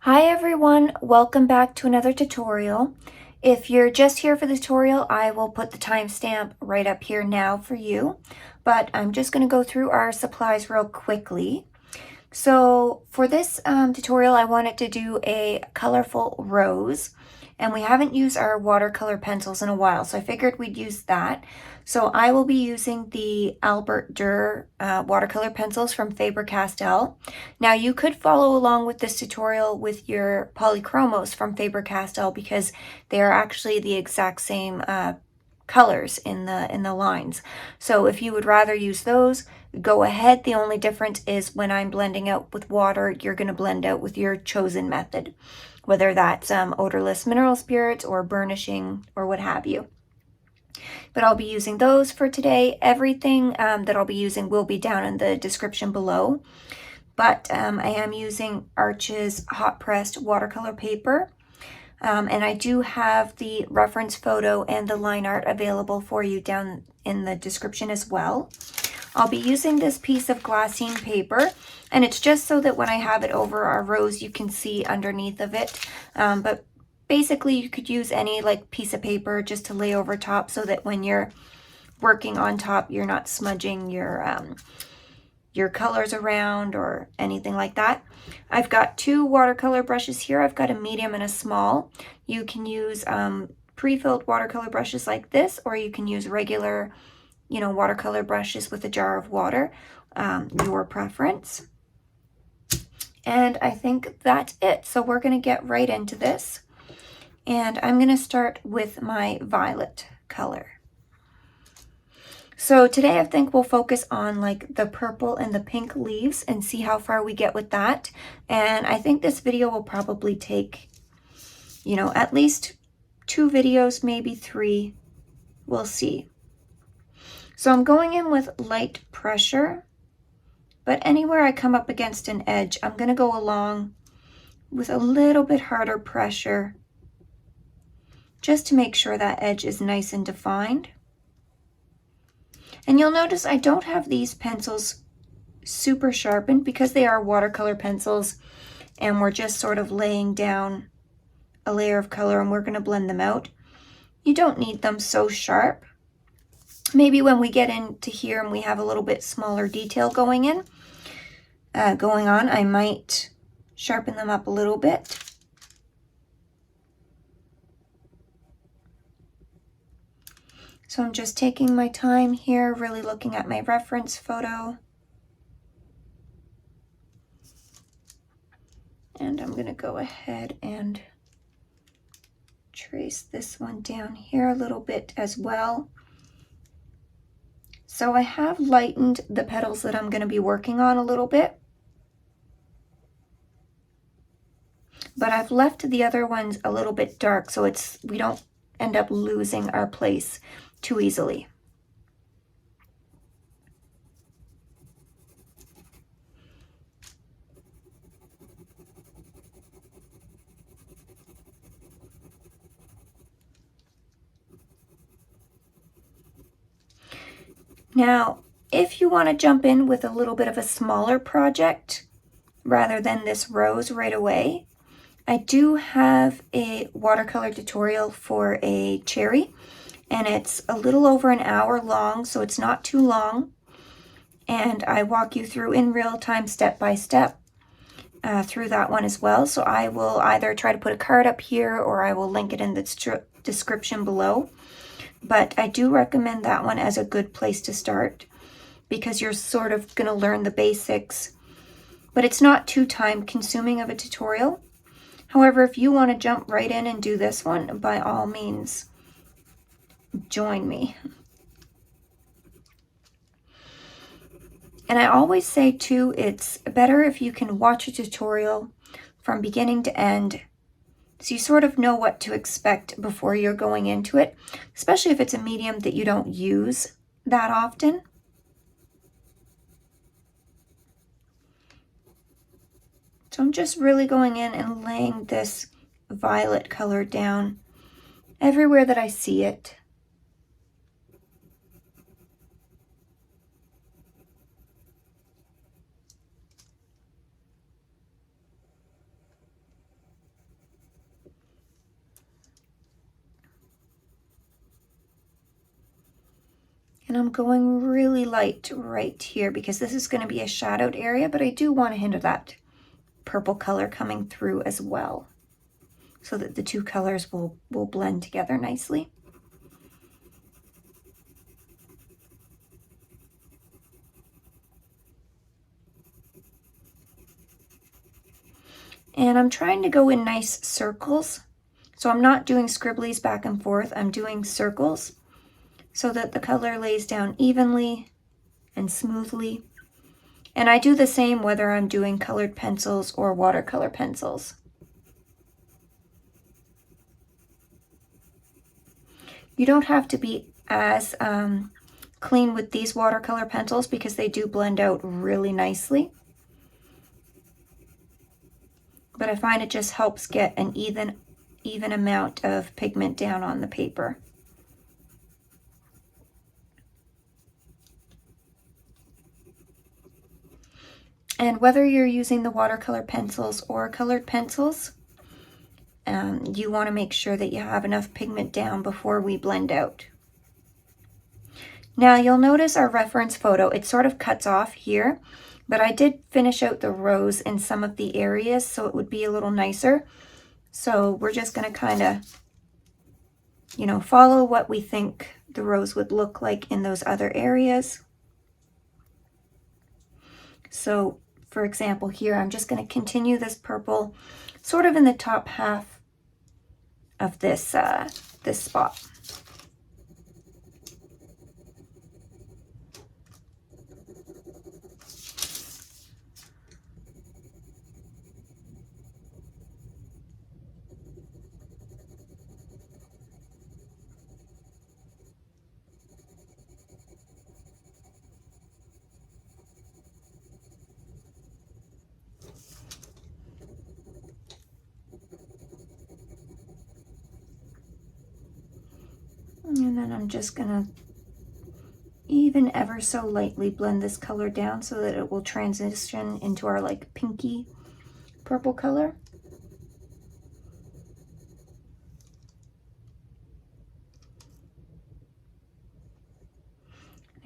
Hi everyone, welcome back to another tutorial. If you're just here for the tutorial, I will put the timestamp right up here now for you, but I'm just going to go through our supplies real quickly. So for this tutorial, I wanted to do a colorful rose, and we haven't used our watercolor pencils in a while, so I figured we'd use that. So I will be using the Albrecht Durer watercolor pencils from Faber Castell. Now you could follow along with this tutorial with your Polychromos from Faber Castell because they are actually the exact same colors in the lines. So if you would rather use those, go ahead. The only difference is when I'm blending out with water, you're going to blend out with your chosen method, whether that's odorless mineral spirits or burnishing or what have you. But I'll be using those for today. Everything that I'll be using will be down in the description below. But I am using Arch's hot pressed watercolor paper. And I do have the reference photo and the line art available for you down in the description as well. I'll be using this piece of glassine paper, and it's just so that when I have it over our rose, you can see underneath of it. But basically, you could use any piece of paper just to lay over top so that when you're working on top, you're not smudging your colors around or anything like that. I've got two watercolor brushes here. I've got a medium and a small. You can use pre-filled watercolor brushes like this, or you can use regular, watercolor brushes with a jar of water, your preference. And I think that's it. So we're going to get right into this. And I'm going to start with my violet color. So today I think we'll focus on the purple and the pink leaves and see how far we get with that. And I think this video will probably take, at least 2 videos, maybe 3. We'll see. So I'm going in with light pressure, but anywhere I come up against an edge, I'm going to go along with a little bit harder pressure just to make sure that edge is nice and defined. And you'll notice I don't have these pencils super sharpened because they are watercolor pencils and we're just sort of laying down a layer of color and we're going to blend them out. You don't need them so sharp. Maybe when we get into here and we have a little bit smaller detail going on, I might sharpen them up a little bit. So I'm just taking my time here, really looking at my reference photo. And I'm going to go ahead and trace this one down here a little bit as well. So I have lightened the petals that I'm going to be working on a little bit. But I've left the other ones a little bit dark so we don't end up losing our place too easily. Now, if you want to jump in with a little bit of a smaller project rather than this rose right away, I do have a watercolor tutorial for a cherry, and it's a little over an hour long, so it's not too long. And I walk you through in real time, step by step, through that one as well. So I will either try to put a card up here or I will link it in the description below. But I do recommend that one as a good place to start because you're sort of going to learn the basics, but it's not too time consuming of a tutorial. However, if you want to jump right in and do this one, by all means, join me. And I always say too, it's better if you can watch a tutorial from beginning to end so you sort of know what to expect before you're going into it, especially if it's a medium that you don't use that often. So I'm just really going in and laying this violet color down everywhere that I see it. And I'm going really light right here because this is going to be a shadowed area, but I do want a hint of that purple color coming through as well, so that the two colors will blend together nicely. And I'm trying to go in nice circles. So I'm not doing scribblies back and forth, I'm doing circles so that the color lays down evenly and smoothly. And I do the same whether I'm doing colored pencils or watercolor pencils. You don't have to be as clean with these watercolor pencils because they do blend out really nicely. But I find it just helps get an even amount of pigment down on the paper. And whether you're using the watercolor pencils or colored pencils, you want to make sure that you have enough pigment down before we blend out. Now you'll notice our reference photo, it sort of cuts off here, but I did finish out the rose in some of the areas so it would be a little nicer. So we're just going to kind of, you know, follow what we think the rose would look like in those other areas. So for example here, I'm just going to continue this purple sort of in the top half of this, this spot. And then I'm just gonna even ever so lightly blend this color down so that it will transition into our like pinky purple color.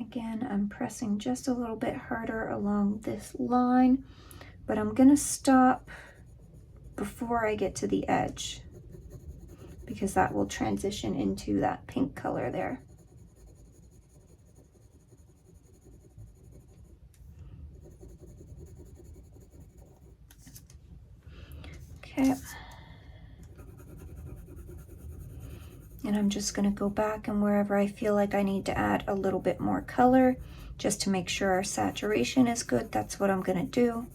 Again, I'm pressing just a little bit harder along this line, but I'm gonna stop before I get to the edge, because that will transition into that pink color there. Okay. And I'm just going to go back, and wherever I feel like I need to add a little bit more color, just to make sure our saturation is good, that's what I'm going to do.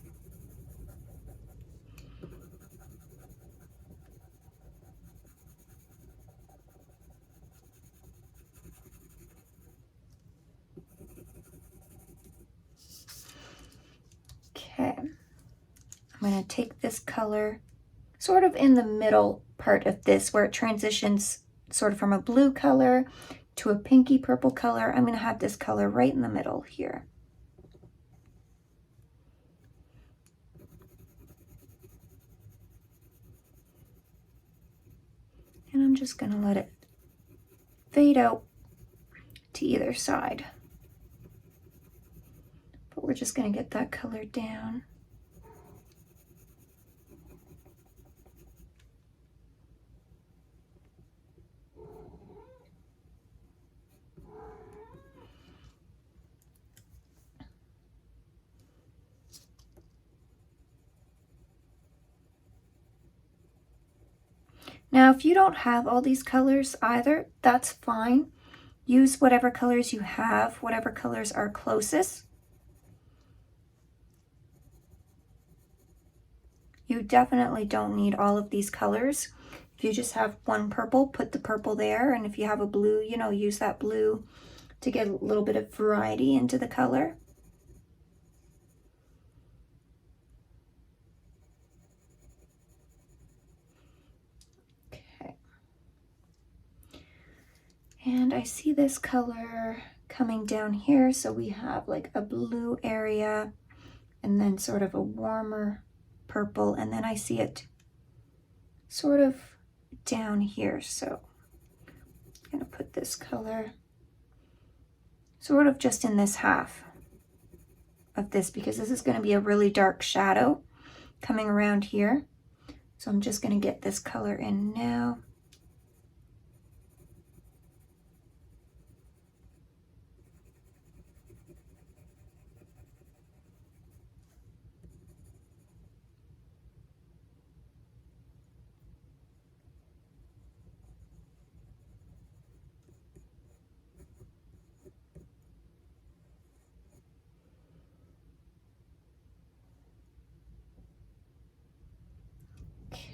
Okay, I'm going to take this color sort of in the middle part of this where it transitions sort of from a blue color to a pinky purple color. I'm going to have this color right in the middle here. And I'm just going to let it fade out to either side. But we're just going to get that color down. Now, if you don't have all these colors either, that's fine. Use whatever colors you have, whatever colors are closest. You definitely don't need all of these colors. If you just have one purple, put the purple there. And if you have a blue, you know, use that blue to get a little bit of variety into the color. And I see this color coming down here, so we have like a blue area and then sort of a warmer purple, and then I see it sort of down here. So I'm gonna put this color sort of just in this half of this, because this is going to be a really dark shadow coming around here. So I'm just going to get this color in now.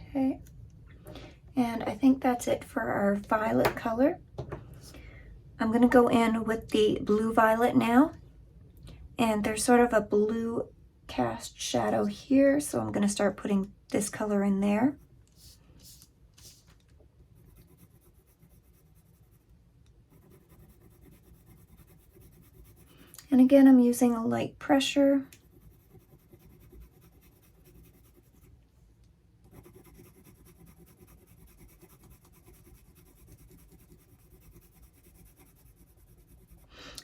Okay, and I think that's it for our violet color. I'm going to go in with the blue violet now, and there's sort of a blue cast shadow here, so I'm going to start putting this color in there. And again, I'm using a light pressure.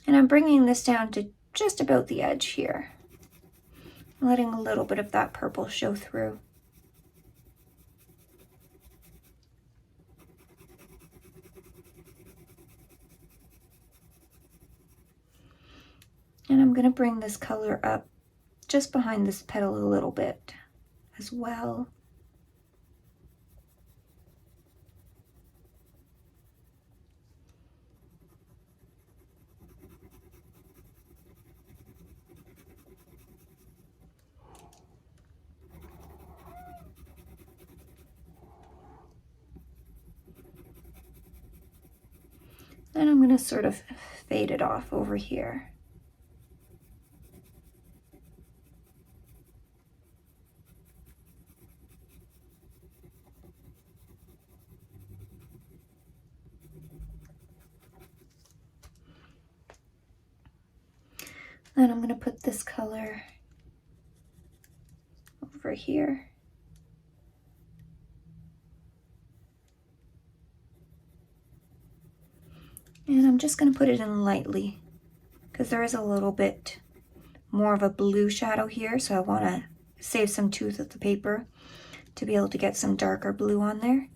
And I'm bringing this down to just about the edge here, letting a little bit of that purple show through. And I'm going to bring this color up just behind this petal a little bit as well. And I'm going to sort of fade it off over here. Then I'm going to put this color over here. And I'm just going to put it in lightly because there is a little bit more of a blue shadow here, so I want to save some tooth of the paper to be able to get some darker blue on there.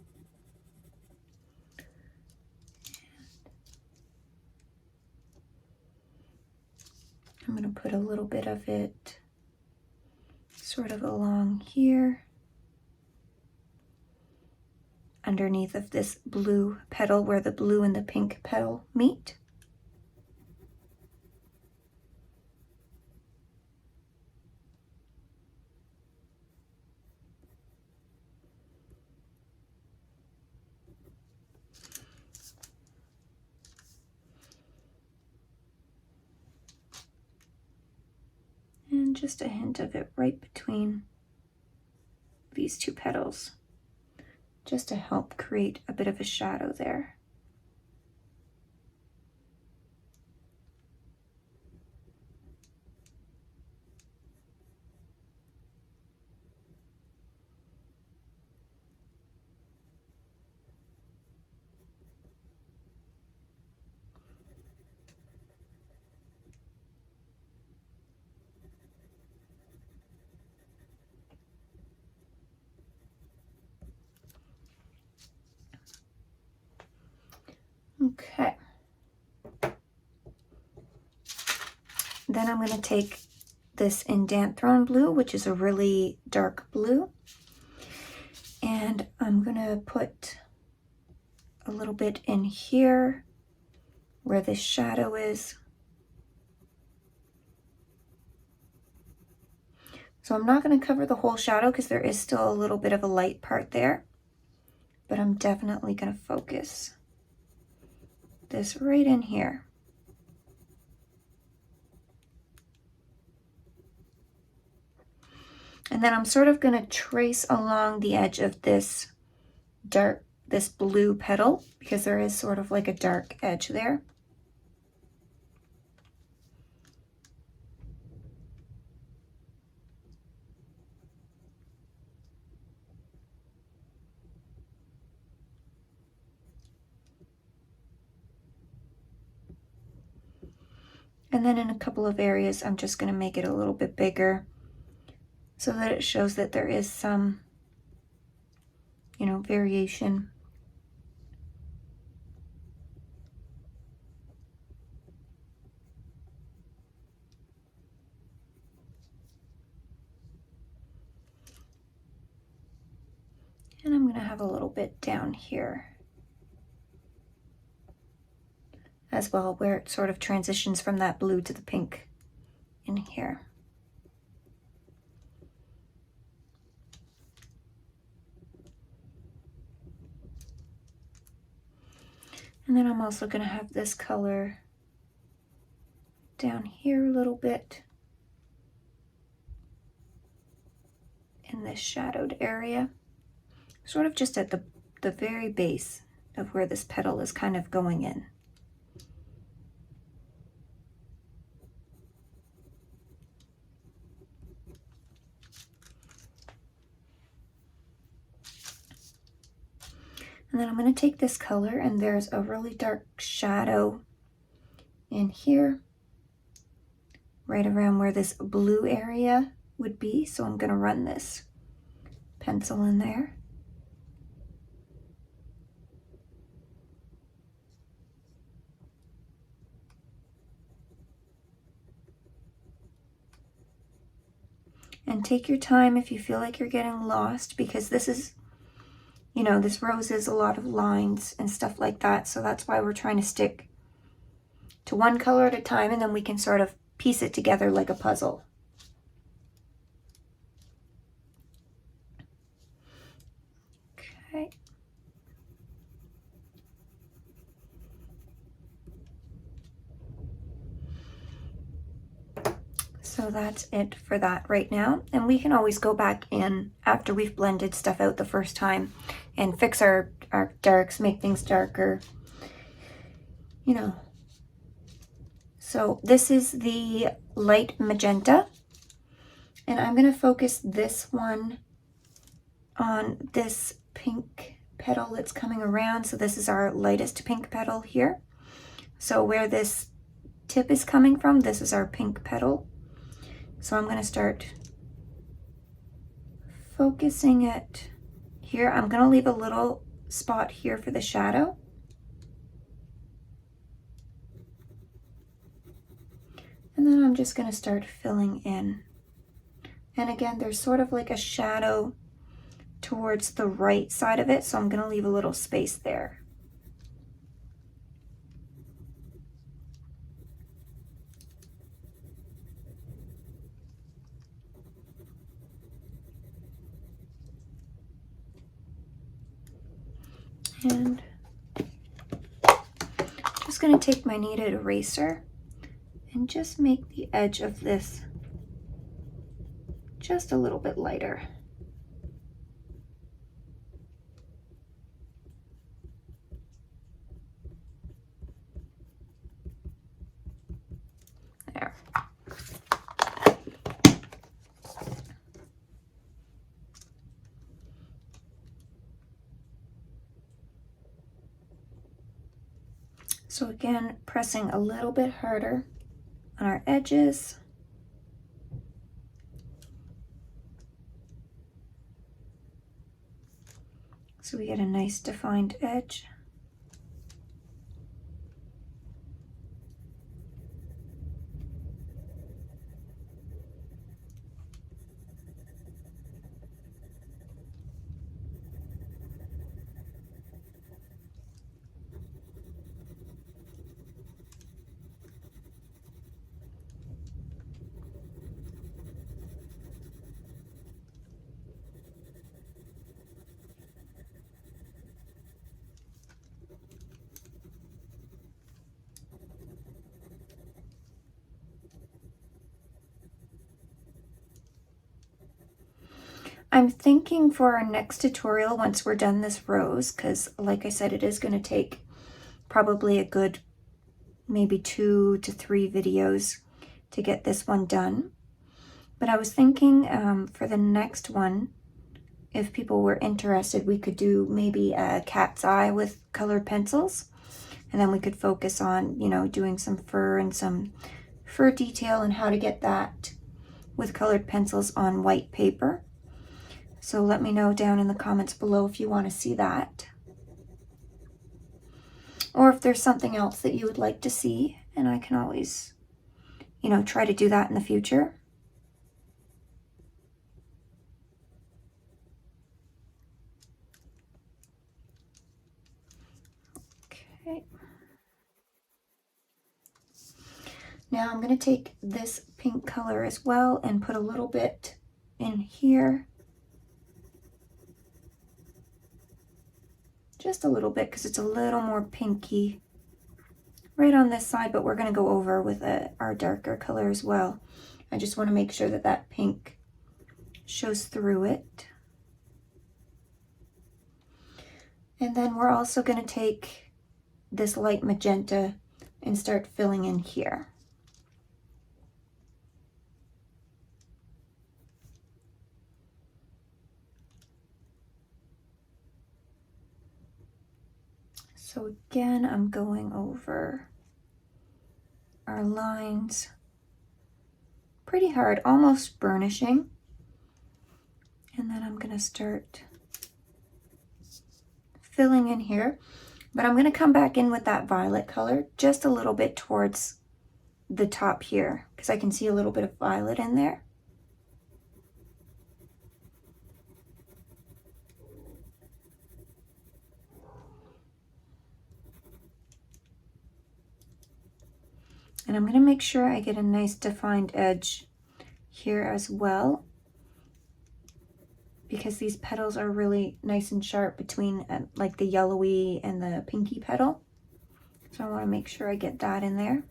I'm going to put a little bit of it sort of along here, underneath of this blue petal where the blue and the pink petal meet. And just a hint of it right between these two petals, just to help create a bit of a shadow there. Okay. Then I'm going to take this Indanthrone blue, which is a really dark blue, and I'm going to put a little bit in here where this shadow is. So I'm not going to cover the whole shadow because there is still a little bit of a light part there, but I'm definitely going to focus this right in here. And then I'm sort of going to trace along the edge of this blue petal, because there is sort of like a dark edge there. And then in a couple of areas, I'm just going to make it a little bit bigger so that it shows that there is some, you know, variation. And I'm going to have a little bit down here as well, where it sort of transitions from that blue to the pink in here. And then I'm also going to have this color down here a little bit in this shadowed area, sort of just at the very base of where this petal is kind of going in. And then I'm going to take this color, and there's a really dark shadow in here, right around where this blue area would be. So I'm going to run this pencil in there. And take your time if you feel like you're getting lost, because this is, you know, this rose is a lot of lines and stuff like that. So that's why we're trying to stick to one color at a time, and then we can sort of piece it together like a puzzle. Okay. So that's it for that right now. And we can always go back in after we've blended stuff out the first time and fix our darks, make things darker, you know. So this is the light magenta, and I'm going to focus this one on this pink petal that's coming around. So this is our lightest pink petal here. So where this tip is coming from, this is our pink petal. So I'm going to start focusing it here. I'm going to leave a little spot here for the shadow. And then I'm just going to start filling in. And again, there's sort of like a shadow towards the right side of it, so I'm going to leave a little space there. And I'm just going to take my kneaded eraser and just make the edge of this just a little bit lighter. There. So again, pressing a little bit harder on our edges. So we get a nice defined edge. I'm thinking for our next tutorial, once we're done this rose, because like I said, it is going to take probably a good maybe 2 to 3 videos to get this one done. But I was thinking for the next one, if people were interested, we could do maybe a cat's eye with colored pencils, and then we could focus on, you know, doing some fur and some for detail and how to get that with colored pencils on white paper. So let me know down in the comments below if you want to see that. Or if there's something else that you would like to see, and I can always, you know, try to do that in the future. Okay. Now I'm going to take this pink color as well and put a little bit in here. Just a little bit because it's a little more pinky right on this side, but we're going to go over with our darker color as well. I just want to make sure that that pink shows through it. And then we're also going to take this light magenta and start filling in here. So again, I'm going over our lines pretty hard, almost burnishing. And then I'm going to start filling in here. But I'm going to come back in with that violet color just a little bit towards the top here because I can see a little bit of violet in there. And I'm going to make sure I get a nice defined edge here as well, because these petals are really nice and sharp between like the yellowy and the pinky petal. So I want to make sure I get that in there.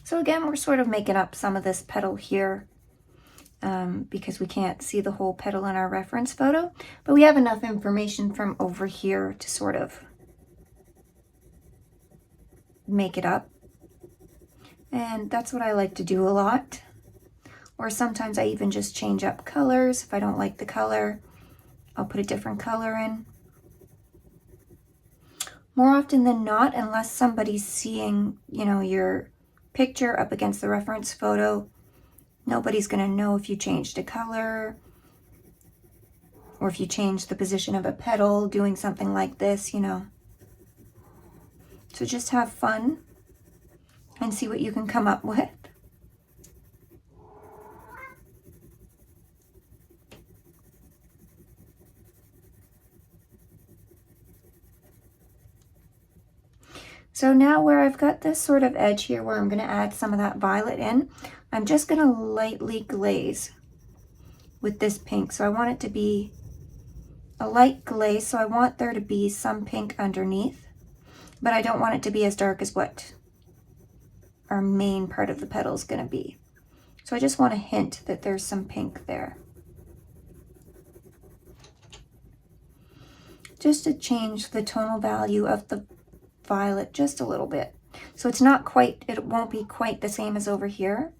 So again, we're sort of making up some of this petal here because we can't see the whole petal in our reference photo, but we have enough information from over here to sort of make it up. And that's what I like to do a lot. Or sometimes I even just change up colors. If I don't like the color, I'll put a different color in. More often than not, unless somebody's seeing, you know, your picture up against the reference photo, nobody's going to know if you changed a color or if you changed the position of a petal doing something like this, you know. So just have fun and see what you can come up with. So now where I've got this sort of edge here where I'm going to add some of that violet in, I'm just going to lightly glaze with this pink. So I want it to be a light glaze, so I want there to be some pink underneath, but I don't want it to be as dark as what our main part of the petal is going to be. So I just want to hint that there's some pink there, just to change the tonal value of the violet just a little bit. So it's not quite, it won't be quite the same as over here.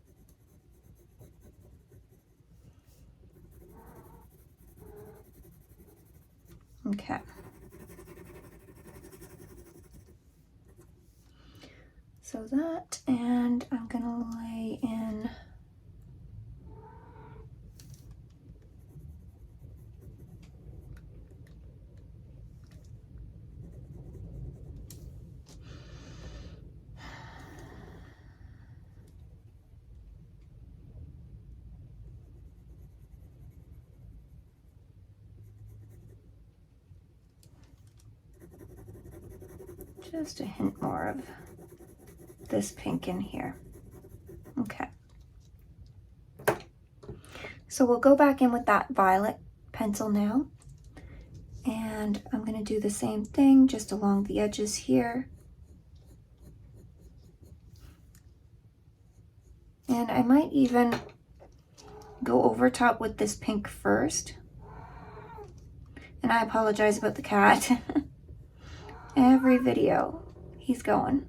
Okay. So that, and I'm gonna lay in just a hint more of this pink in here. Okay. So we'll go back in with that violet pencil now. And I'm going to do the same thing just along the edges here. And I might even go over top with this pink first. And I apologize about the cat. Every video, he's going.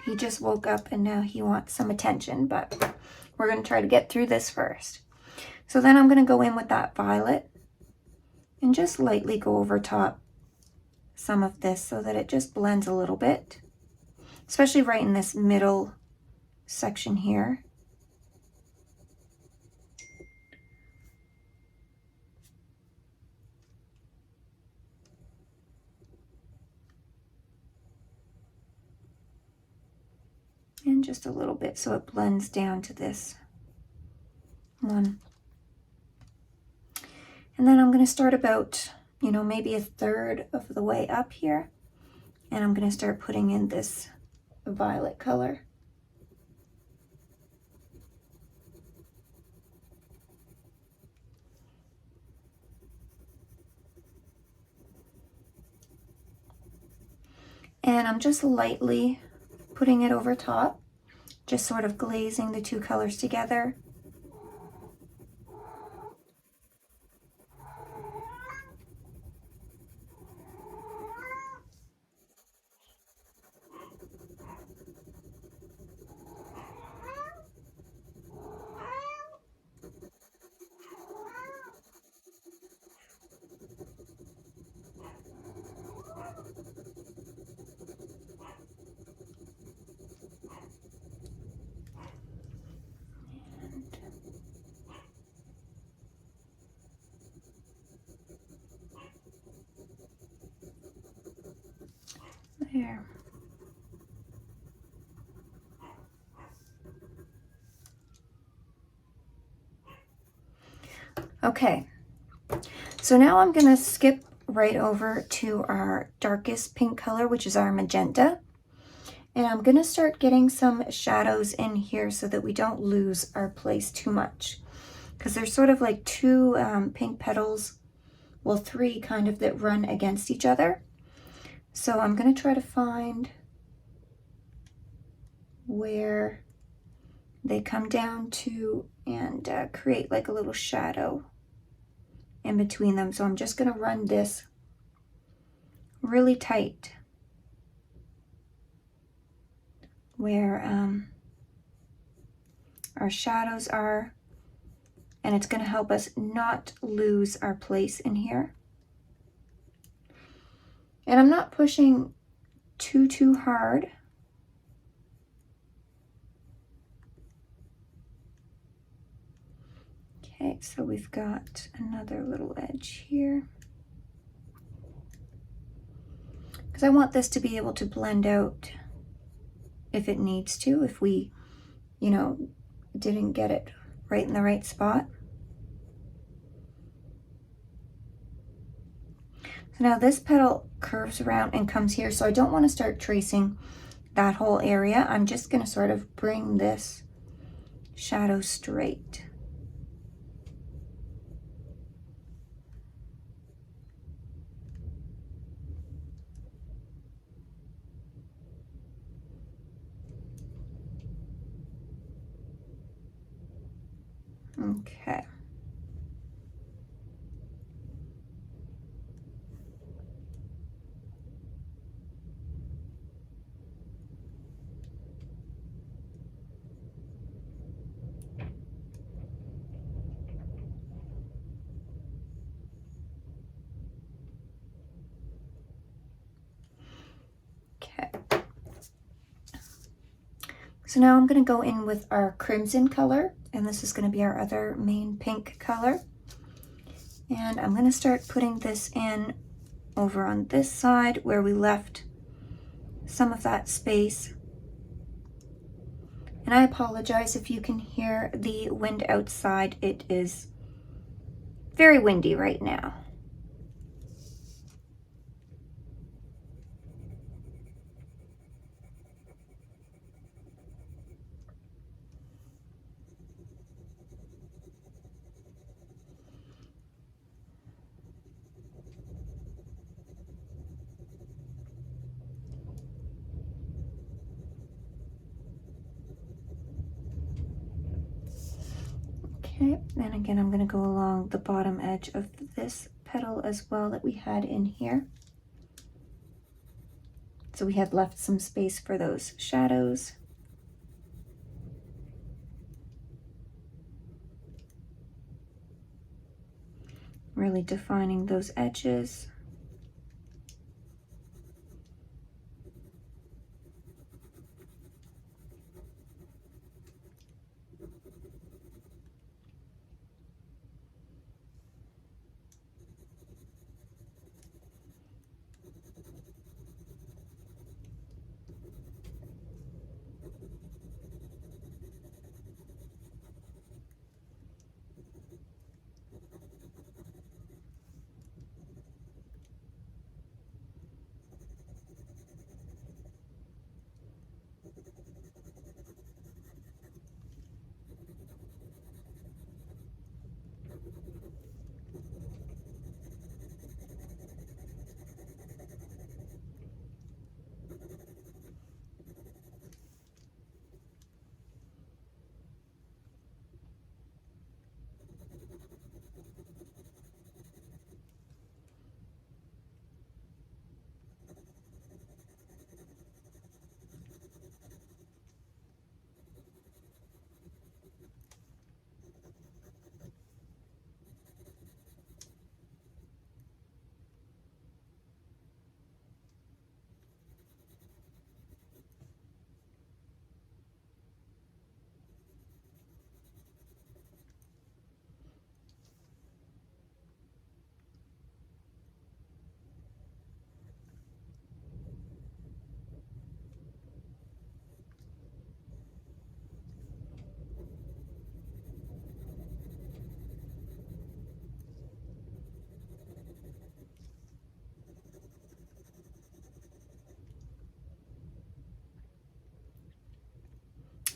He just woke up and now he wants some attention, but we're going to try to get through this first. So then I'm going to go in with that violet and just lightly go over top some of this so that it just blends a little bit, especially right in this middle section here. And just a little bit so it blends down to this one. And then I'm going to start about, you know, maybe a third of the way up here. And I'm going to start putting in this violet color. And I'm just lightly putting it over top, just sort of glazing the two colors together. There. Okay, so now I'm going to skip right over to our darkest pink color, which is our magenta. And I'm going to start getting some shadows in here so that we don't lose our place too much. Because there's sort of like two pink petals, well, three kind of, that run against each other. So I'm going to try to find where they come down to and create like a little shadow in between them. So I'm just going to run this really tight where our shadows are, and it's going to help us not lose our place in here. And I'm not pushing too hard. Okay, so we've got another little edge here. Because I want this to be able to blend out if it needs to, if we, you know, didn't get it right in the right spot. So now this petal curves around and comes here, so I don't want to start tracing that whole area. I'm just going to sort of bring this shadow straight. Okay. So now I'm going to go in with our crimson color, and this is going to be our other main pink color. And I'm going to start putting this in over on this side where we left some of that space. And I apologize if you can hear the wind outside. It is very windy right now. Okay, and again, I'm going to go along the bottom edge of this petal as well that we had in here. So we had left some space for those shadows. Really defining those edges.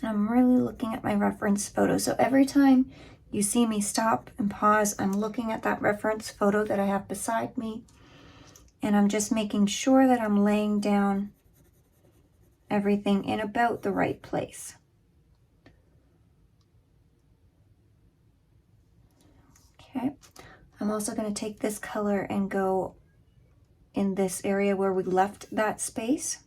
And I'm really looking at my reference photo. So every time you see me stop and pause, I'm looking at that reference photo that I have beside me. And I'm just making sure that I'm laying down everything in about the right place. Okay, I'm also going to take this color and go in this area where we left that space.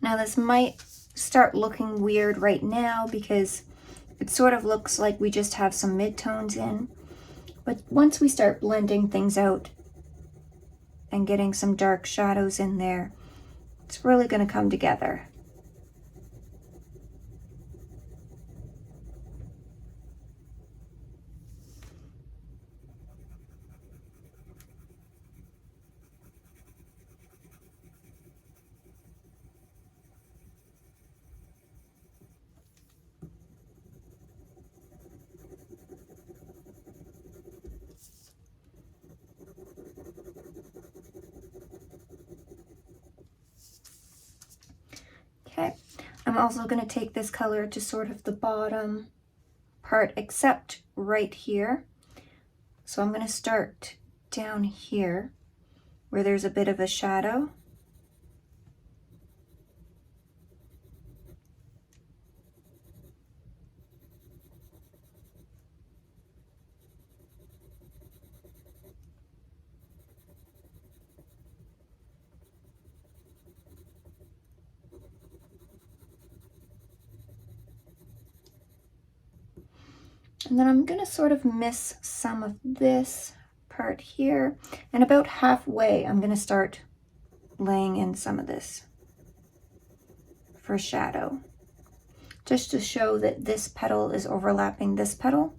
Now this might start looking weird right now because it sort of looks like we just have some midtones in. But once we start blending things out and getting some dark shadows in there, it's really going to come together. Okay, I'm also going to take this color to sort of the bottom part except right here. So I'm going to start down here where there's a bit of a shadow. And then I'm going to sort of miss some of this part here. And about halfway, I'm going to start laying in some of this for shadow, just to show that this petal is overlapping this petal.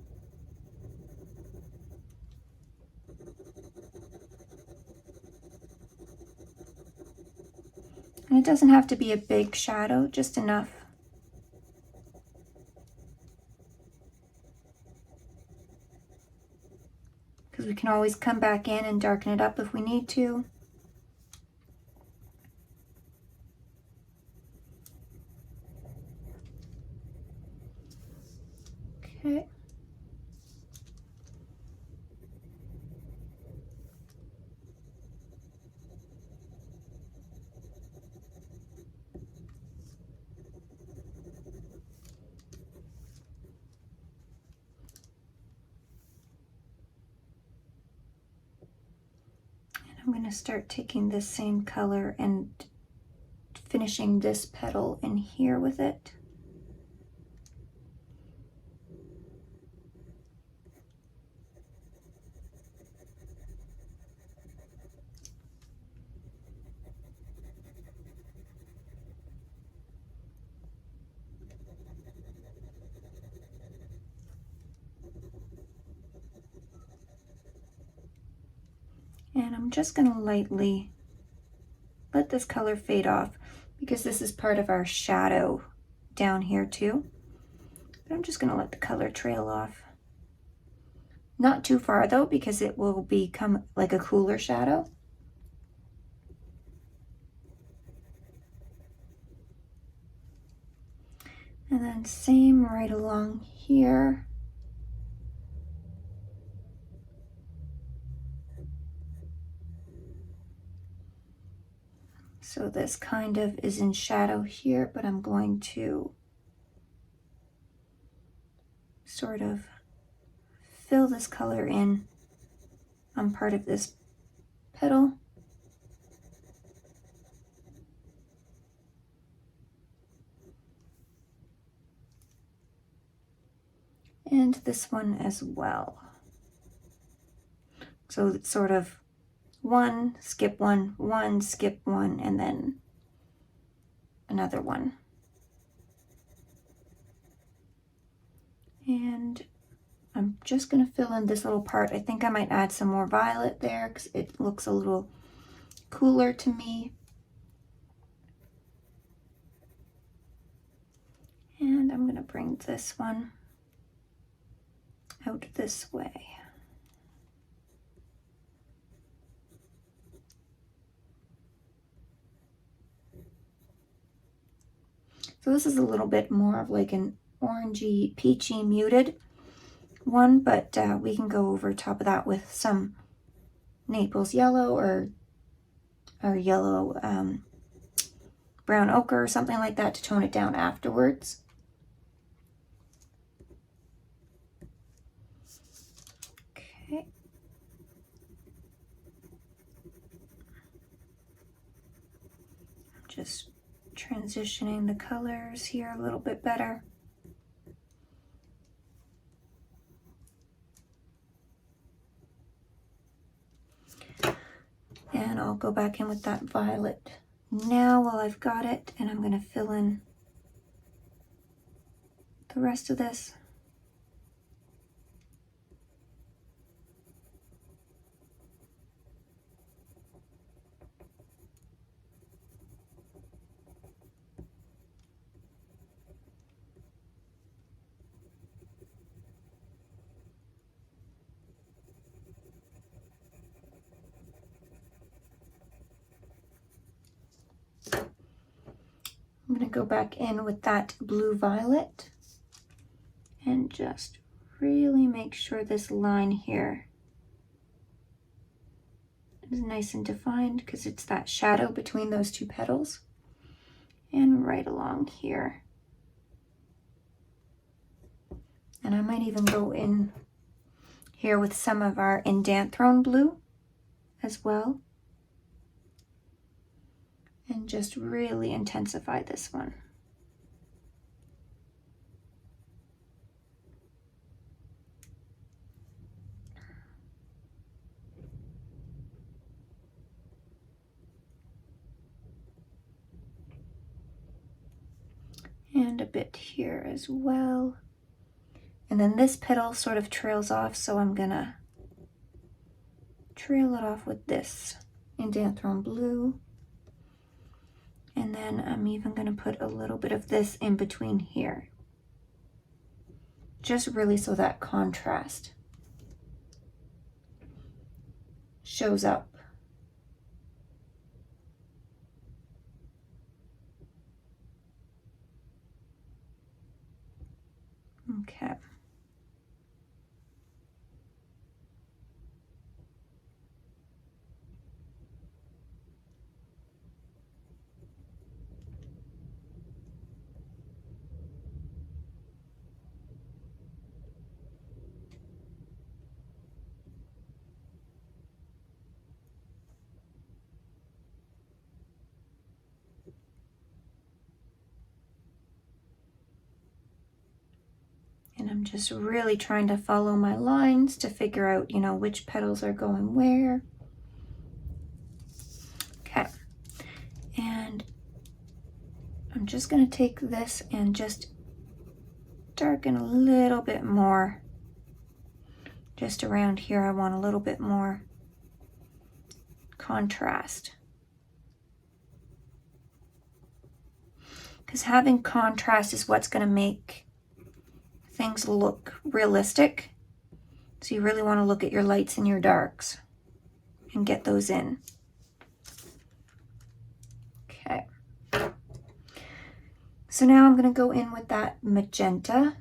And it doesn't have to be a big shadow, just enough. Because we can always come back in and darken it up if we need to. Okay. I'm going to start taking this same color and finishing this petal in here with it. And I'm just going to lightly let this color fade off because this is part of our shadow down here too. But I'm just going to let the color trail off. Not too far though, because it will become like a cooler shadow. And then same right along here. So this kind of is in shadow here, but I'm going to sort of fill this color in on part of this petal. And this one as well. So it's sort of one, skip one, one, skip one, and then another one. And I'm just going to fill in this little part. I think I might add some more violet there because it looks a little cooler to me. And I'm going to bring this one out this way. So this is a little bit more of like an orangey, peachy, muted one, but we can go over top of that with some Naples yellow or yellow brown ochre or something like that to tone it down afterwards. Okay. I'm just transitioning the colors here a little bit better. And I'll go back in with that violet now while I've got it, and I'm going to fill in the rest of this. I'm going to go back in with that blue violet and just really make sure this line here is nice and defined because it's that shadow between those two petals, and right along here. And I might even go in here with some of our indanthrone blue as well, and just really intensify this one. and a bit here as well. And then this petal sort of trails off, so I'm gonna trail it off with this Indanthrone blue. And then I'm even gonna put a little bit of this in between here. Just really so that contrast shows up. Okay. And I'm just really trying to follow my lines to figure out, you know, which petals are going where. Okay. And I'm just going to take this and just darken a little bit more. Just around here, I want a little bit more contrast. Because having contrast is what's going to make things look realistic. So you really want to look at your lights and your darks and get those in. Okay. So now I'm going to go in with that magenta.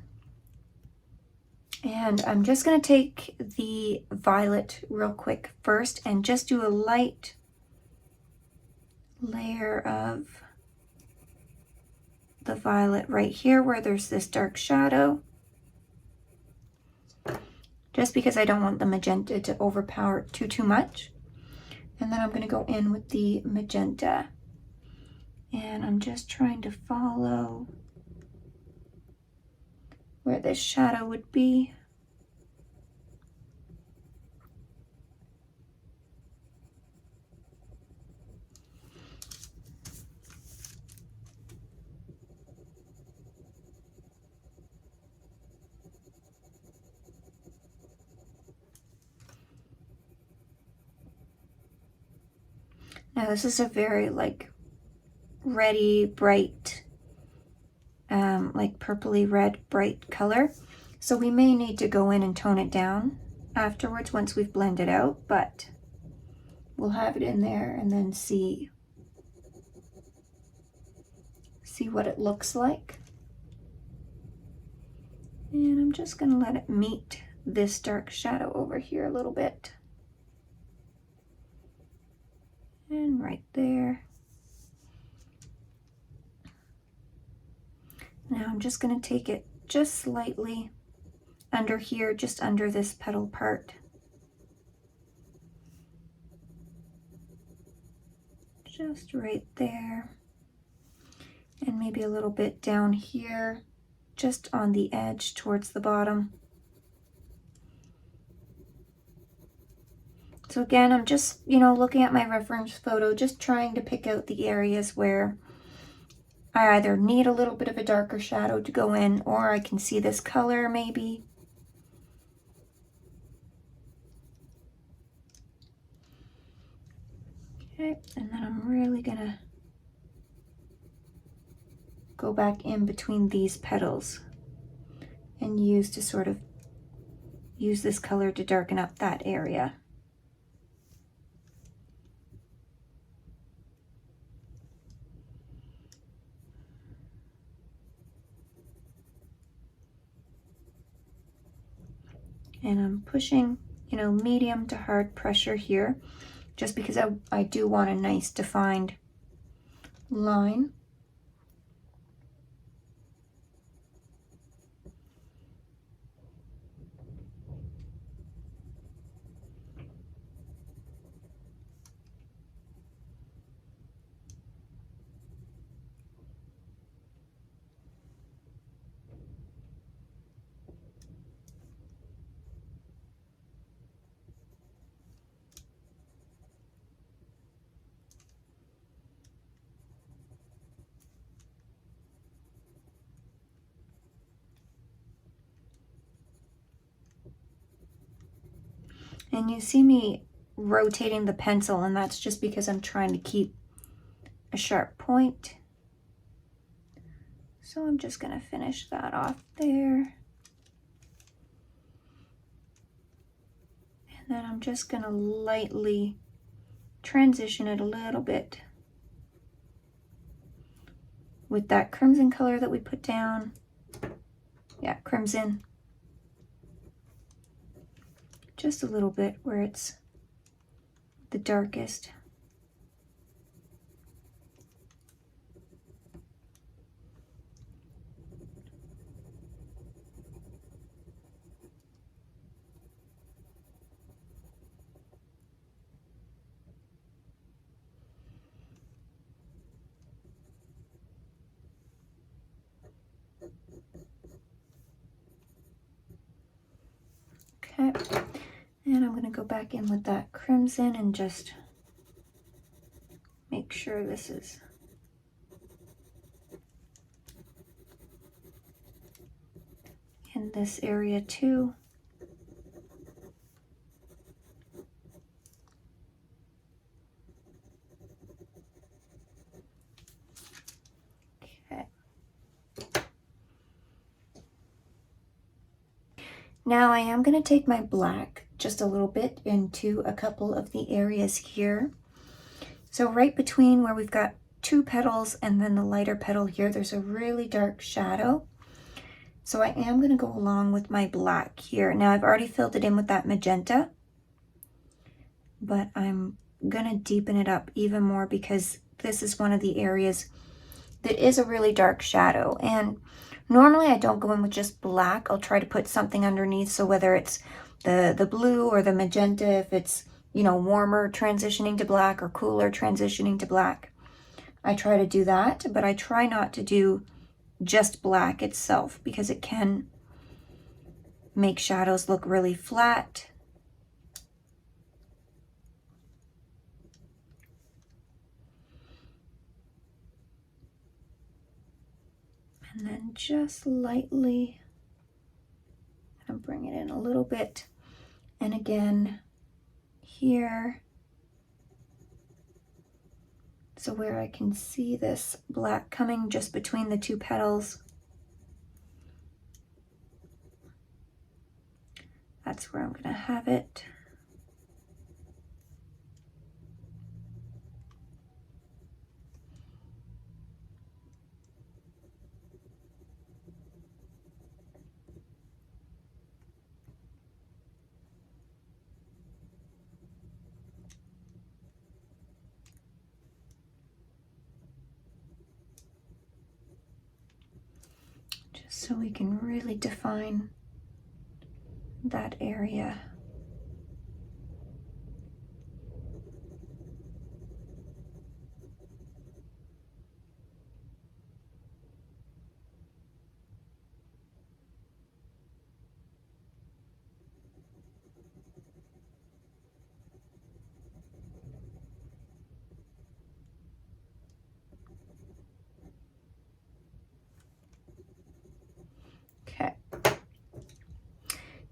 And I'm just going to take the violet real quick first and just do a light layer of the violet right here where there's this dark shadow. Just because I don't want the magenta to overpower too much. And then I'm going to go in with the magenta. And I'm just trying to follow where this shadow would be. Now this is a very like reddy, bright, like purpley red, bright color. So we may need to go in and tone it down afterwards once we've blended out, but we'll have it in there and then see what it looks like. And I'm just gonna let it meet this dark shadow over here a little bit. And right there. Now I'm just going to take it just slightly under here, just under this petal part. Just right there. And maybe a little bit down here, just on the edge towards the bottom. So again, I'm just, you know, looking at my reference photo, just trying to pick out the areas where I either need a little bit of a darker shadow to go in, or I can see this color maybe. Okay, and then I'm really gonna go back in between these petals and use this color to darken up that area. And I'm pushing, you know, medium to hard pressure here, just because I do want a nice defined line. And you see me rotating the pencil, and that's just because I'm trying to keep a sharp point. So I'm just going to finish that off there. And then I'm just going to lightly transition it a little bit with that crimson color that we put down. Yeah, crimson. Just a little bit where it's the darkest. Okay, and I'm going to go back in with that crimson and just make sure this is in this area too. Okay. Now I am going to take my black just a little bit into a couple of the areas here. So right between where we've got two petals and then the lighter petal here, there's a really dark shadow. So I am going to go along with my black here. Now I've already filled it in with that magenta, but I'm going to deepen it up even more because this is one of the areas that is a really dark shadow. And normally I don't go in with just black. I'll try to put something underneath. So whether it's the blue or the magenta, if it's, you know, warmer transitioning to black or cooler transitioning to black, I try to do that. But I try not to do just black itself because it can make shadows look really flat. And then just lightly, I'm gonna bring it in a little bit. And again, here, so where I can see this black coming just between the two petals, that's where I'm gonna have it. So we can really define that area. Okay.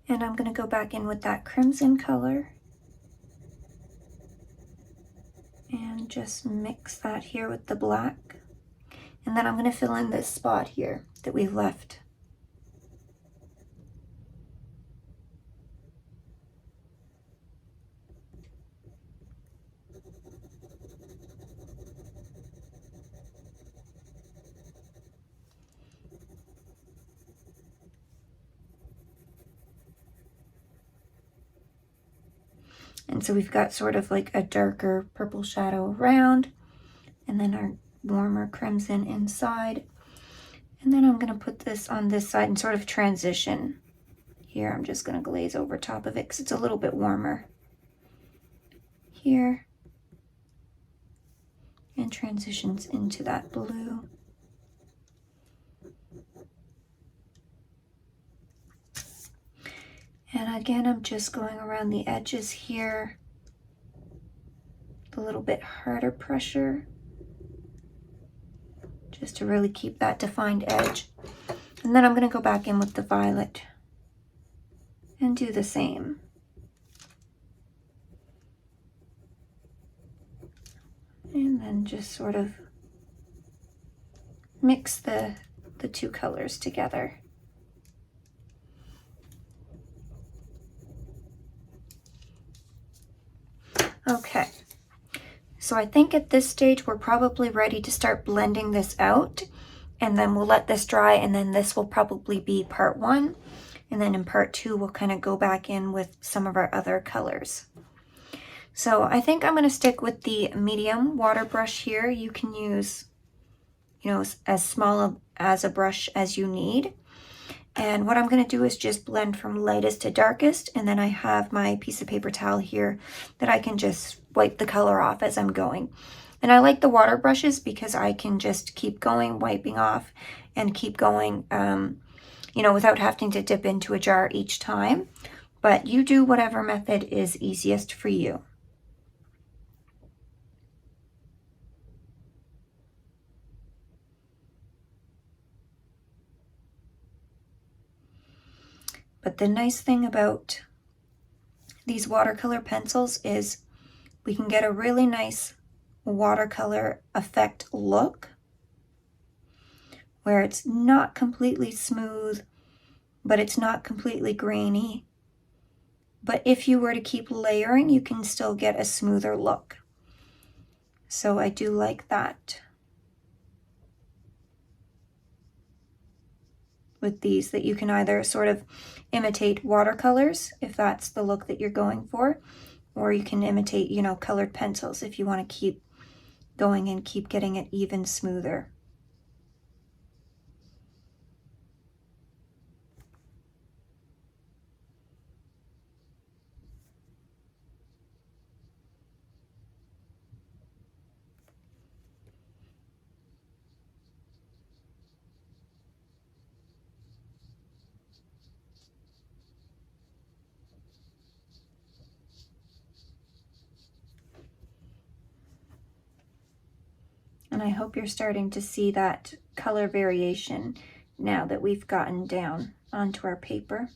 And I'm going to go back in with that crimson color and just mix that here with the black. And then I'm going to fill in this spot here that we've left. And so we've got sort of like a darker purple shadow around, and then our warmer crimson inside. And then I'm going to put this on this side and sort of transition. Here I'm just going to glaze over top of it because it's a little bit warmer. Here. And transitions into that blue. And again, I'm just going around the edges here. A little bit harder pressure, just to really keep that defined edge. And then I'm going to go back in with the violet and do the same. And then just sort of mix the two colors together. Okay, so I think at this stage we're probably ready to start blending this out, and then we'll let this dry, and then this will probably be part 1, and then in part 2 we'll kind of go back in with some of our other colors. So I think I'm going to stick with the medium water brush here. You can use, you know, as small as a brush as you need. And what I'm going to do is just blend from lightest to darkest, and then I have my piece of paper towel here that I can just wipe the color off as I'm going. And I like the water brushes because I can just keep going, wiping off, and keep going, you know, without having to dip into a jar each time. But you do whatever method is easiest for you. But the nice thing about these watercolor pencils is we can get a really nice watercolor effect look where it's not completely smooth, but it's not completely grainy. But if you were to keep layering, you can still get a smoother look. So I do like that with these, that you can either sort of imitate watercolors if that's the look that you're going for, or you can imitate, you know, colored pencils if you want to keep going and keep getting it even smoother. And I hope you're starting to see that color variation now that we've gotten down onto our paper.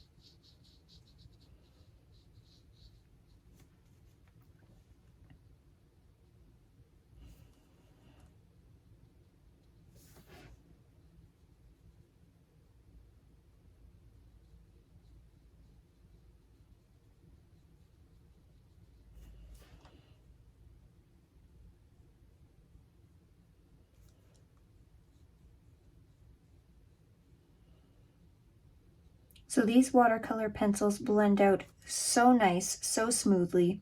So these watercolor pencils blend out so nice, so smoothly.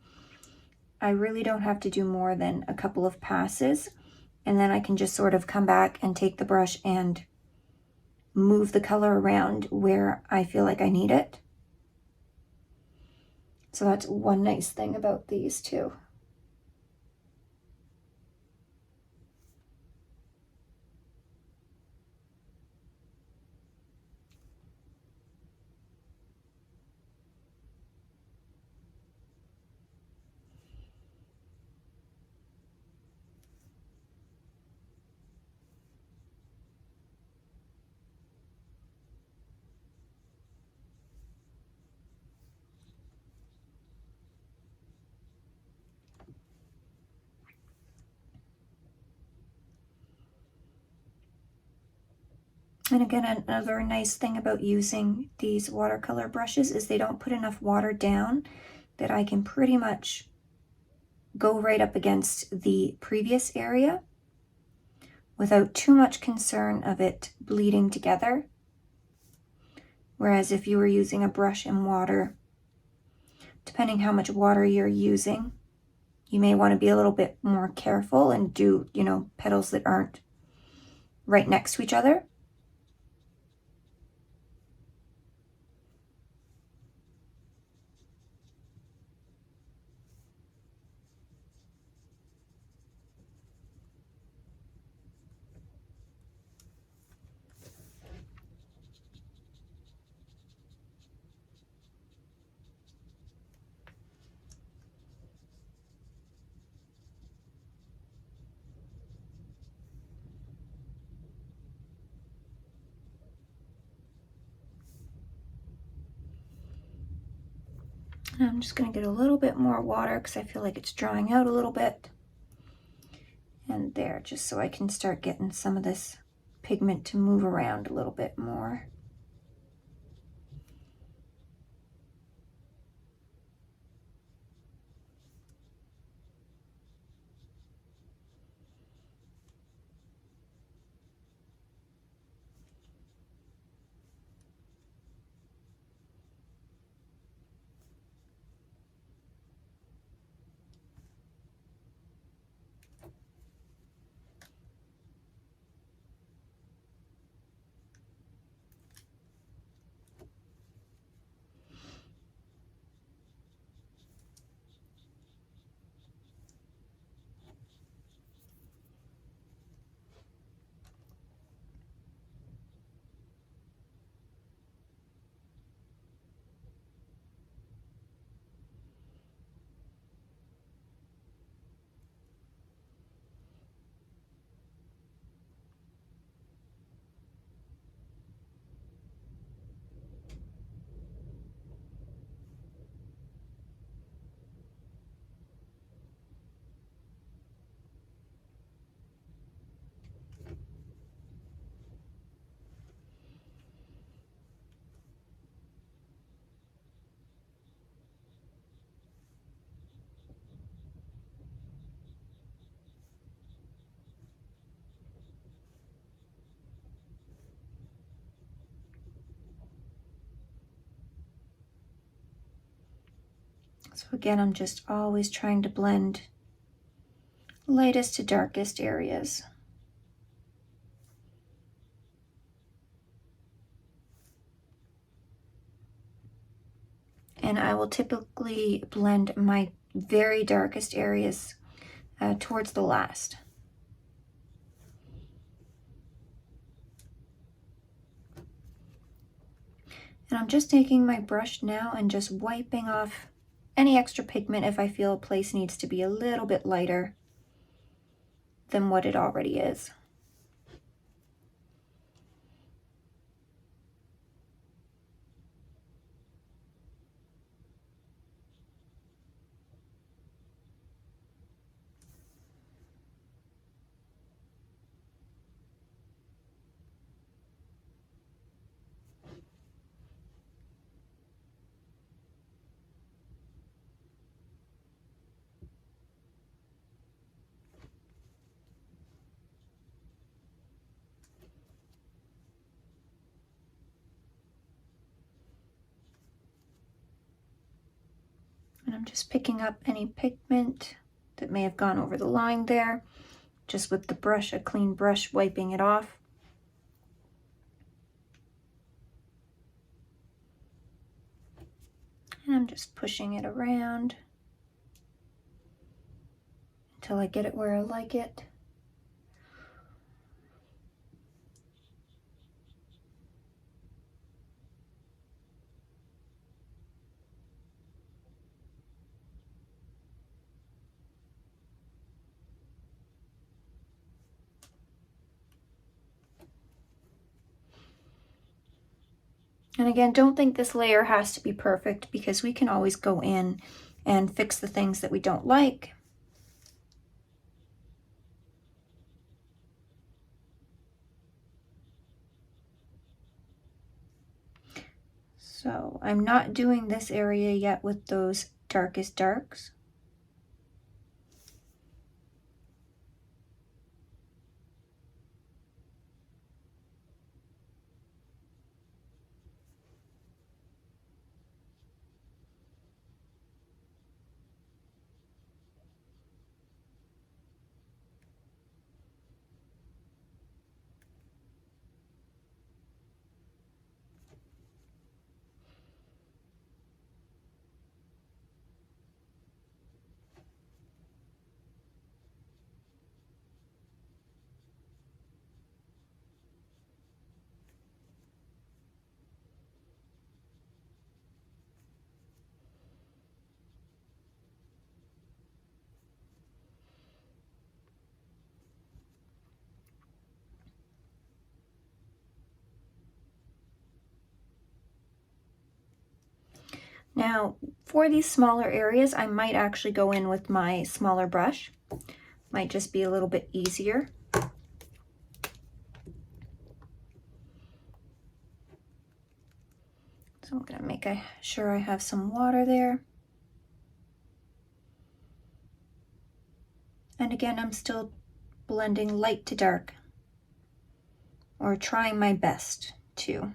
I really don't have to do more than a couple of passes, and then I can just sort of come back and take the brush and move the color around where I feel like I need it. So that's one nice thing about these two. And again, another nice thing about using these watercolor brushes is they don't put enough water down, that I can pretty much go right up against the previous area without too much concern of it bleeding together. Whereas if you were using a brush and water, depending how much water you're using, you may want to be a little bit more careful and do, you know, petals that aren't right next to each other. And I'm just going to get a little bit more water because I feel like it's drying out a little bit. and there, just so I can start getting some of this pigment to move around a little bit more. So again, I'm just always trying to blend lightest to darkest areas. And I will typically blend my very darkest areas towards the last. And I'm just taking my brush now and just wiping off any extra pigment if I feel a place needs to be a little bit lighter than what it already is. And I'm just picking up any pigment that may have gone over the line there, just with the brush, a clean brush, wiping it off. And I'm just pushing it around until I get it where I like it. And again, don't think this layer has to be perfect, because we can always go in and fix the things that we don't like. So I'm not doing this area yet with those darkest darks. Now, for these smaller areas, I might actually go in with my smaller brush, Might just be a little bit easier. So I'm going to make sure I have some water there. And again, I'm still blending light to dark, or trying my best to.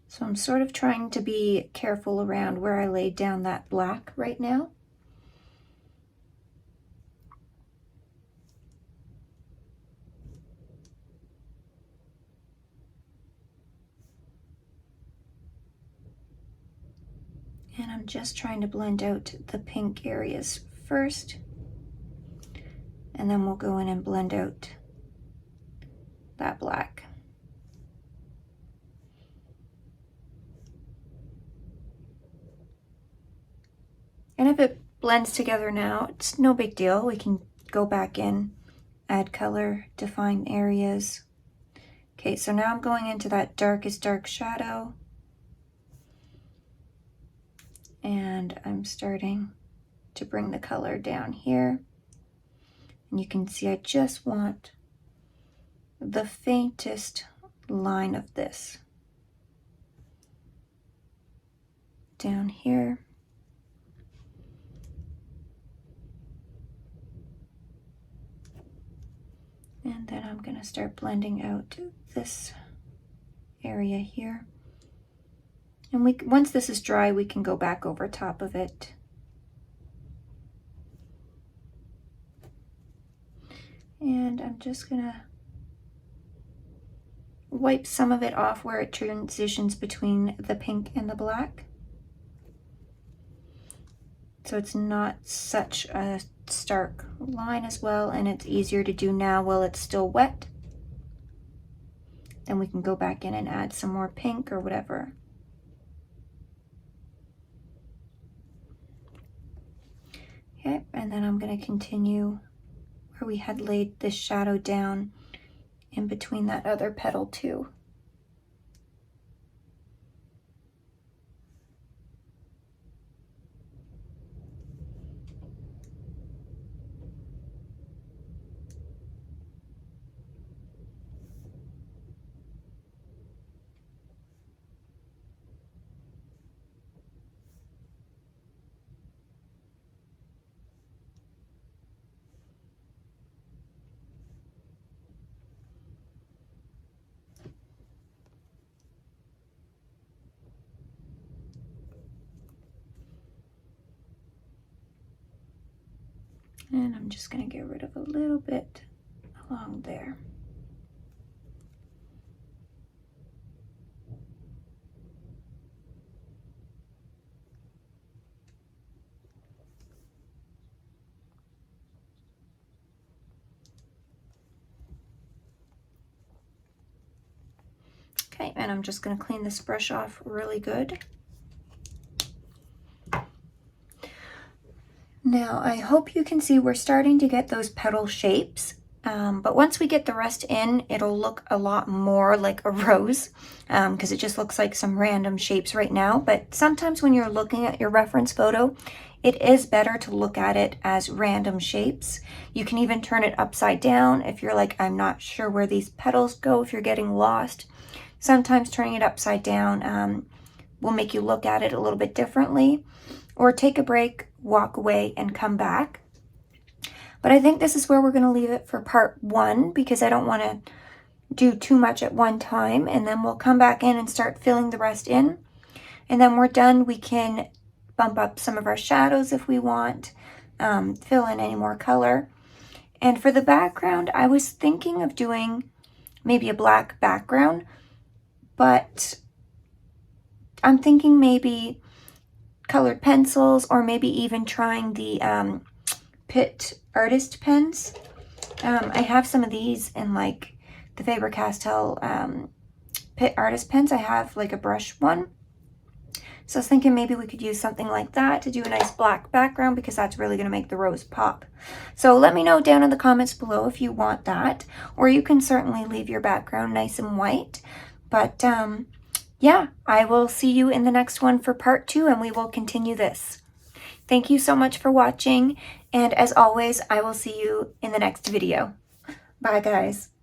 So I'm sort of trying to be careful around where I laid down that black right now. And I'm just trying to blend out the pink areas first, and then we'll go in and blend out that black. And if it blends together now, it's no big deal. We can go back in, add color, define areas. Okay, so now I'm going into that darkest dark shadow. And I'm starting to bring the color down here. And you can see I just want the faintest line of this down here. And then I'm going to start blending out this area here. And once this is dry, we can go back over top of it. And I'm just going to wipe some of it off where it transitions between the pink and the black, so it's not such a stark line as well, and it's easier to do now while it's still wet. Then we can go back in and add some more pink or whatever. Okay, and then I'm going to continue where we had laid this shadow down in between that other petal too. And I'm just going to get rid of a little bit along there. Okay, and I'm just going to clean this brush off really good. Now, I hope you can see we're starting to get those petal shapes, but once we get the rest in, it'll look a lot more like a rose, because it just looks like some random shapes right now. But sometimes when you're looking at your reference photo, it is better to look at it as random shapes. You can even turn it upside down if you're like, I'm not sure where these petals go, if you're getting lost. Sometimes turning it upside down will make you look at it a little bit differently. Or take a break, walk away, and come back. But I think this is where we're going to leave it for part 1, because I don't want to do too much at one time, and then we'll come back in and start filling the rest in. And then we're done. We can bump up some of our shadows if we want, fill in any more color. And for the background, I was thinking of doing maybe a black background, but I'm thinking maybe colored pencils, or maybe even trying the Pitt artist pens. I have some of these in like the Faber Castell Pitt artist pens. I have like a brush one. So I was thinking maybe we could use something like that to do a nice black background, because that's really going to make the rose pop. So let me know down in the comments below if you want that, or you can certainly leave your background nice and white. But yeah, I will see you in the next one for part 2, and we will continue this. Thank you so much for watching, and as always, I will see you in the next video. Bye, guys.